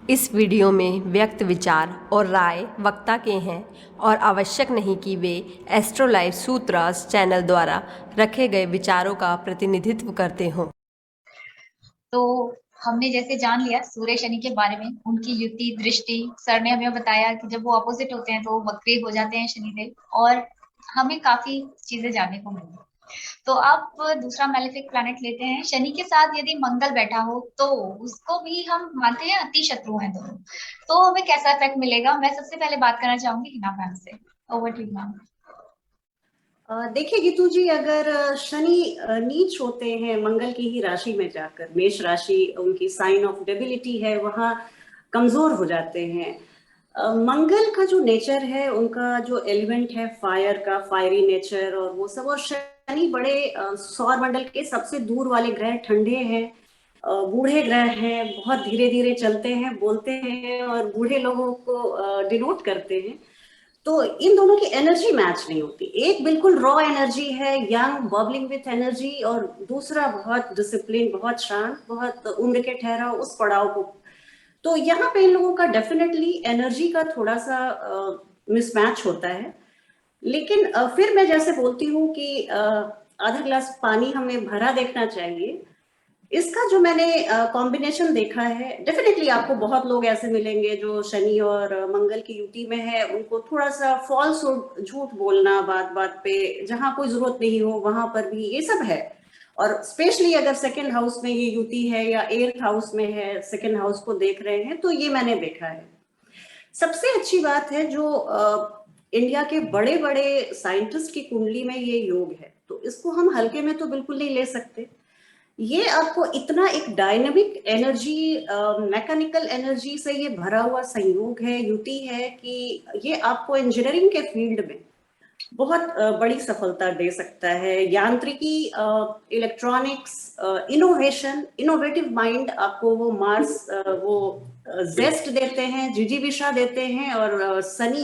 इस वीडियो में व्यक्त विचार और राय वक्ता के हैं और आवश्यक नहीं कि वे एस्ट्रो लाइफ सूत्रास चैनल द्वारा रखे गए विचारों का प्रतिनिधित्व करते हों। तो हमने जैसे जान लिया सूर्य शनि के बारे में, उनकी युति दृष्टि। सर ने हमें बताया कि जब वो अपोजिट होते हैं तो वो वक्री हो जाते हैं शनिदेव, और हमें काफी चीजें जानने को मिली। तो आप दूसरा मैलेफिक प्लैनेट लेते हैं। शनि के साथ यदि मंगल बैठा हो तो उसको भी हम मानते हैं अति शत्रु हैं दोनों, तो हमें कैसा इफेक्ट मिलेगा। मैं सबसे पहले बात करना चाहूंगी हिना मैम से। Over to ma'am. देखिए गीतू जी, अगर शनि नीच होते हैं मंगल की ही राशि में जाकर, मेष राशि उनकी साइन ऑफ डेबिलिटी है, वहाँ कमजोर हो जाते हैं। मंगल का जो नेचर है, उनका जो एलिमेंट है फायर का, फायरी नेचर और वो सब, और शनि बड़े सौर मंडल के सबसे दूर वाले ग्रह, ठंडे हैं, बूढ़े ग्रह हैं, बहुत धीरे धीरे चलते हैं, बोलते हैं और बूढ़े लोगों को डिनोट करते हैं। तो इन दोनों की एनर्जी मैच नहीं होती। एक बिल्कुल रॉ एनर्जी है, यंग बबलिंग विथ एनर्जी, और दूसरा बहुत डिसिप्लिन, बहुत शांत, बहुत उम्र के ठहरा उस पड़ाव को। तो यहाँ पे इन लोगों का डेफिनेटली एनर्जी का थोड़ा सा मिसमैच होता है। लेकिन फिर मैं जैसे बोलती हूँ कि आधा ग्लास पानी हमें भरा देखना चाहिए। इसका जो मैंने कॉम्बिनेशन देखा है, डेफिनेटली आपको बहुत लोग ऐसे मिलेंगे जो शनि और मंगल की युति में है, उनको थोड़ा सा फॉल्स झूठ बोलना बात बात पे, जहां कोई जरूरत नहीं हो वहां पर भी ये सब है। और स्पेशली अगर सेकंड हाउस में ये युति है या एर्थ हाउस में है, सेकंड हाउस को देख रहे हैं, तो ये मैंने देखा है। सबसे अच्छी बात है जो इंडिया के बड़े बड़े साइंटिस्ट की कुंडली में ये योग है, तो इसको हम हल्के में तो बिल्कुल नहीं ले सकते। ये आपको इतना एक डायनेमिक एनर्जी, मैकेनिकल एनर्जी से ये भरा हुआ संयोग है, युति है, कि ये आपको इंजीनियरिंग के फील्ड में बहुत बड़ी सफलता दे सकता है। यांत्रिकी, इलेक्ट्रॉनिक्स, इनोवेशन, इनोवेटिव माइंड, आपको वो मार्स वो जेस्ट देते हैं, जिजीविषा देते हैं, और शनि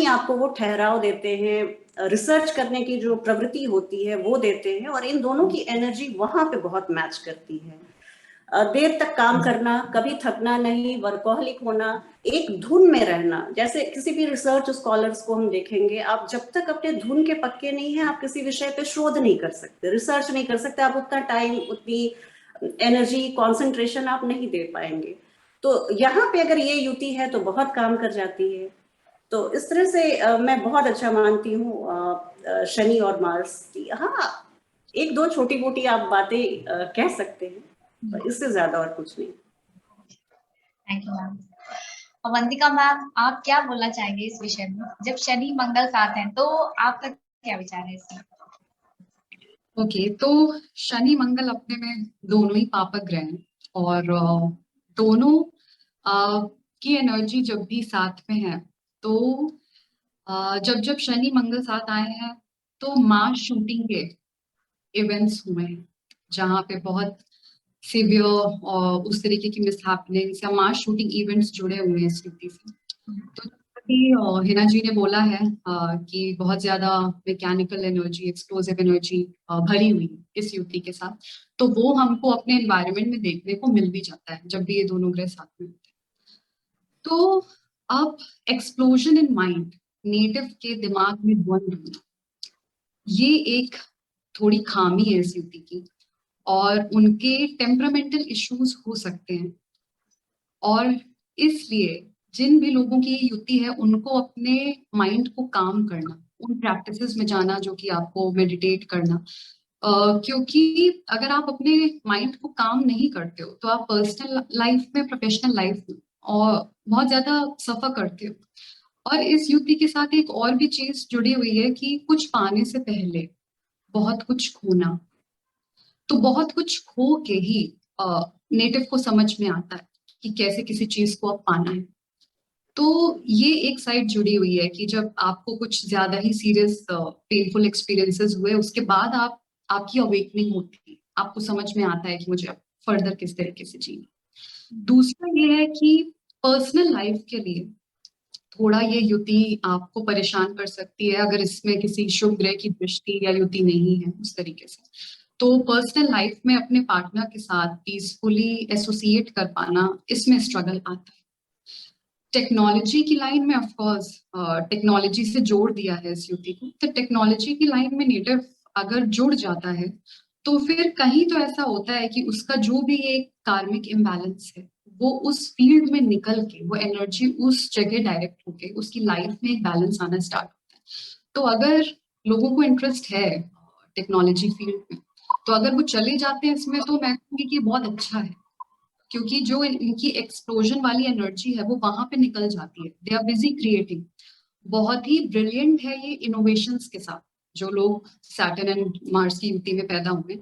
आपको वो ठहराव देते हैं, रिसर्च करने की जो प्रवृत्ति होती है वो देते हैं। और इन दोनों की एनर्जी वहां पे बहुत मैच करती है। देर तक काम करना, कभी थकना नहीं, वर्कोहलिक होना, एक धुन में रहना। जैसे किसी भी रिसर्च स्कॉलर्स को हम देखेंगे, आप जब तक अपने धुन के पक्के नहीं हैं, आप किसी विषय पे शोध नहीं कर सकते, रिसर्च नहीं कर सकते, आप उतना टाइम, उतनी एनर्जी, कंसंट्रेशन आप नहीं दे पाएंगे। तो यहाँ पे अगर ये युति है तो बहुत काम कर जाती है। तो इस तरह से मैं बहुत अच्छा मानती हूँ शनि और मार्स की। हाँ, एक दो छोटी मोटी आप बातें कह सकते हैं, इससे ज्यादा और कुछ नहीं। Thank you ma'am. Avantika ma'am, आप क्या बोलना चाहेंगे इस विषय में? जब शनि मंगल साथ हैं तो आपका क्या विचार है इसमें? ओके, तो शनि मंगल अपने में दोनों ही पापक ग्रह हैं, और दोनों की एनर्जी जब भी साथ में है, तो जब जब शनि मंगल साथ आए हैं तो मास शूटिंग के इवेंट्स हुए हैं, जहाँ पे बहुत सिवियर और उस तरीके की मिसहैपनिंग्स या मास शूटिंग इवेंट्स जुड़े हुए हैं इस युति से। तो हिना जी ने बोला है कि बहुत ज्यादा मैकेनिकल एनर्जी, एक्सप्लोसिव एनर्जी भरी हुई है इस युति के साथ, तो वो हमको अपने एनवायरनमेंट में देखने को मिल भी जाता है जब भी ये दोनों ग्रह साथ में होते हैं। तो अब एक्सप्लोजन इन माइंड, नेटिव के दिमाग में द्वंद्व होना, ये एक थोड़ी खामी है इस युति की, और उनके टेम्परामेंटल इश्यूज हो सकते हैं। और इसलिए जिन भी लोगों की ये युति है, उनको अपने माइंड को काम करना, उन प्रैक्टिसेस में जाना जो कि आपको मेडिटेट करना, क्योंकि अगर आप अपने माइंड को काम नहीं करते हो तो आप पर्सनल लाइफ में, प्रोफेशनल लाइफ में और बहुत ज्यादा सफर करते हो। और इस युति के साथ एक और भी चीज जुड़ी हुई है कि कुछ पाने से पहले बहुत कुछ खोना। तो बहुत कुछ खो के ही नेटिव को समझ में आता है कि कैसे किसी चीज को अब पाना है। तो ये एक साइड जुड़ी हुई है कि जब आपको कुछ ज्यादा ही सीरियस पेनफुल एक्सपीरियंसेस हुए, उसके बाद आपकी अवेकनिंग होती है, आपको समझ में आता है कि मुझे अब फर्दर किस तरीके से जीना। दूसरा ये है कि पर्सनल लाइफ के लिए थोड़ा ये युति आपको परेशान कर सकती है अगर इसमें किसी शुभ ग्रह की दृष्टि या युति नहीं है उस तरीके से। तो पर्सनल लाइफ में अपने पार्टनर के साथ पीसफुली एसोसिएट कर पाना, इसमें स्ट्रगल आता है। टेक्नोलॉजी की लाइन में ऑफ कोर्स टेक्नोलॉजी से जोड़ दिया है इस युति को, तो टेक्नोलॉजी की लाइन में नेटिव अगर जुड़ जाता है तो फिर कहीं तो ऐसा होता है कि उसका जो भी एक कार्मिक इम्बैलेंस है वो उस फील्ड में निकल के, वो एनर्जी उस जगह डायरेक्ट होके उसकी लाइफ में एक बैलेंस आना स्टार्ट होता है। तो अगर लोगों को इंटरेस्ट है टेक्नोलॉजी फील्ड में, तो अगर वो चले जाते हैं इसमें, तो मैं कहूँगी कि बहुत अच्छा है, क्योंकि जो इनकी एक्सप्लोजन वाली एनर्जी है वो वहां पे निकल जाती है। They are busy creating. बहुत ही ब्रिलियंट है ये इनोवेशंस के साथ जो लोग सैटर्न एंड मार्स की युति में पैदा हुए।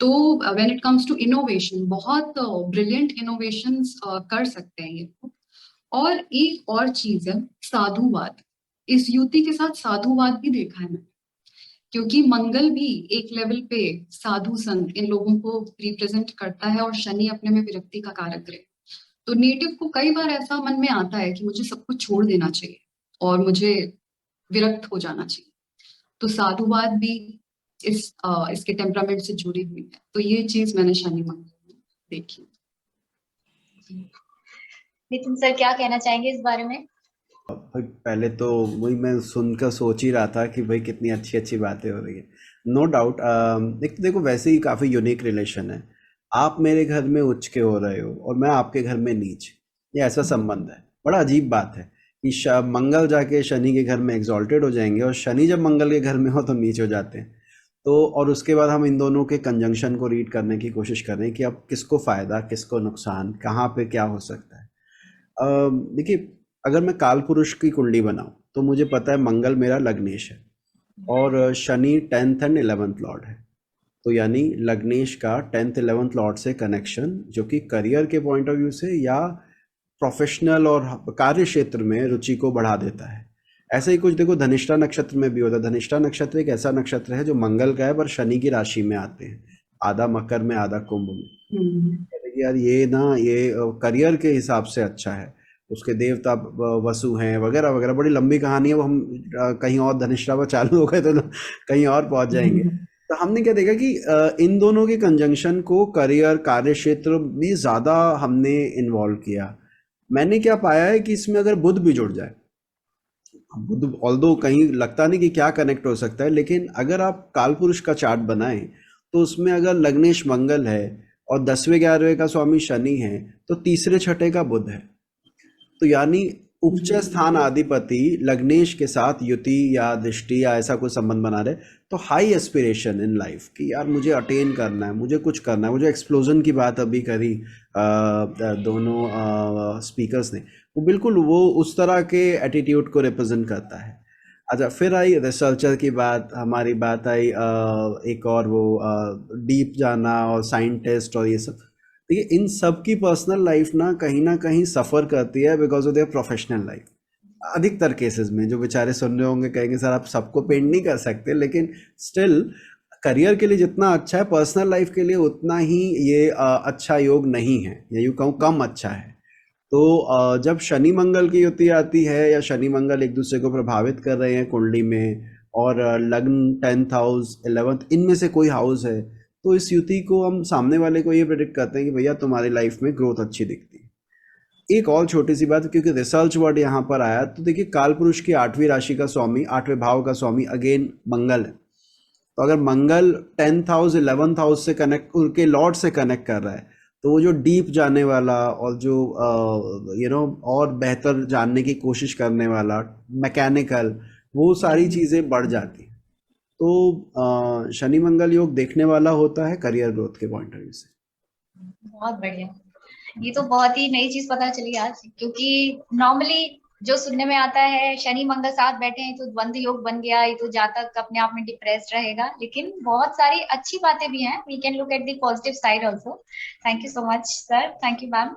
तो when it comes to innovation, बहुत ब्रिलियंट इनोवेशंस कर सकते हैं ये लोग। और एक और चीज है साधुवाद। इस युति के साथ साधुवाद भी देखा है मैंने, क्योंकि मंगल भी एक लेवल पे साधु संत इन लोगों को रिप्रेजेंट करता है और शनि अपने में विरक्ति का कारक ग्रह। तो नेटिव को कई बार ऐसा मन में आता है कि मुझे सब कुछ छोड़ देना चाहिए और मुझे विरक्त हो जाना चाहिए। तो साधुवाद भी इसके टेम्परामेंट से जुड़ी हुई है। तो ये चीज मैंने शनि मंगल में देखी। नितिन सर क्या कहना चाहेंगे इस बारे में? भाई पहले तो वही मैं सुनकर सोच ही रहा था कि भाई कितनी अच्छी अच्छी बातें हो रही है। नो डाउट देखो वैसे ही काफ़ी यूनिक रिलेशन है। आप मेरे घर में उच्च के हो रहे हो और मैं आपके घर में नीच, ये ऐसा संबंध है। बड़ा अजीब बात है कि मंगल जाके शनि के घर में एग्जॉल्टेड हो जाएंगे और शनि जब मंगल के घर में हो तो नीच हो जाते हैं। तो और उसके बाद हम इन दोनों के कंजंक्शन को रीड करने की कोशिश कर रहे हैं कि अब किसको फ़ायदा, किसको नुकसान, कहाँ पे क्या हो सकता है। देखिए, अगर मैं काल पुरुष की कुंडली बनाऊं तो मुझे पता है मंगल मेरा लग्नेश है और Shani 10th and 11th Lord है। तो यानी लग्नेश का 10th 11th लॉर्ड से कनेक्शन, जो कि करियर के पॉइंट ऑफ व्यू से या प्रोफेशनल और कार्य क्षेत्र में रुचि को बढ़ा देता है। ऐसे ही कुछ देखो धनिष्ठा नक्षत्र में भी होता है। धनिष्ठा नक्षत्र एक ऐसा नक्षत्र है जो मंगल का है पर शनि की राशि में आते हैं, आधा मकर में आधा कुंभ में। यार ये करियर के हिसाब से अच्छा है। उसके देवता वसु हैं वगैरह वगैरह, बड़ी लंबी कहानी है वो। हम कहीं और धनिष्ठा पर चालू हो गए तो कहीं और पहुंच जाएंगे। तो हमने क्या देखा कि इन दोनों के कंजंक्शन को करियर कार्य क्षेत्र में ज़्यादा हमने इन्वॉल्व किया। मैंने क्या पाया है कि इसमें अगर बुध भी जुड़ जाए, बुध ऑल्दो कहीं लगता नहीं कि क्या कनेक्ट हो सकता है, लेकिन अगर आप काल पुरुष का चार्ट बनाएं तो उसमें अगर लग्नेश मंगल है और 10वें 11वें का स्वामी शनि है तो तीसरे छठे का बुध है। तो यानी उपच स्थान आधिपति लग्नेश के साथ युति या दृष्टि या ऐसा कोई संबंध बना रहे तो हाई एस्पिरेशन इन लाइफ कि यार मुझे अटेन करना है, मुझे कुछ करना है। मुझे एक्सप्लोजन की बात अभी करी दोनों स्पीकर्स ने, वो बिल्कुल वो उस तरह के एटीट्यूड को रिप्रेजेंट करता है। अच्छा, फिर आई रिसर्चर की बात, हमारी बात आई एक और वो डीप जाना और साइंटिस्ट और ये सब। देखिए, इन सब की पर्सनल लाइफ ना कहीं सफ़र करती है because of their professional life. अधिकतर केसेस में जो बेचारे सुन रहे होंगे कहेंगे सर आप सबको पेंट नहीं कर सकते, लेकिन स्टिल करियर के लिए जितना अच्छा है पर्सनल लाइफ के लिए उतना ही ये अच्छा योग नहीं है, या यूँ कहूँ कम अच्छा है। तो जब शनि मंगल की युति आती है या शनि मंगल एक दूसरे को प्रभावित कर रहे हैं कुंडली में और लग्न 10th हाउस 11th इनमें से कोई हाउस है, तो इस युति को हम सामने वाले को ये प्रेडिक्ट करते हैं कि भैया तुम्हारी लाइफ में ग्रोथ अच्छी दिखती है। एक और छोटी सी बात, क्योंकि रिसर्च वर्ड यहाँ पर आया, तो देखिए काल पुरुष की 8वीं राशि का स्वामी, 8वें भाव का स्वामी अगेन मंगल है। तो अगर मंगल 10th हाउस 11th हाउस से कनेक्ट, उनके लॉर्ड से कनेक्ट कर रहा है, तो वो जो डीप जाने वाला और जो और बेहतर जानने की कोशिश करने वाला, मैकेनिकल, वो सारी चीज़ें बढ़ जाती हैं। तो शनि मंगल योग देखने वाला होता है करियर ग्रोथ के पॉइंट ऑफ व्यू से। बहुत बढ़िया, ये तो बहुत ही नई चीज पता चली आज, क्योंकि नॉर्मली जो सुनने में आता है शनि मंगल साथ बैठे हैं तो द्वंद्व योग बन गया, ये तो जातक अपने आप में डिप्रेस्ड रहेगा, लेकिन बहुत सारी अच्छी बातें भी हैं। We can look at the positive side also. Thank you so much sir, thank you ma'am.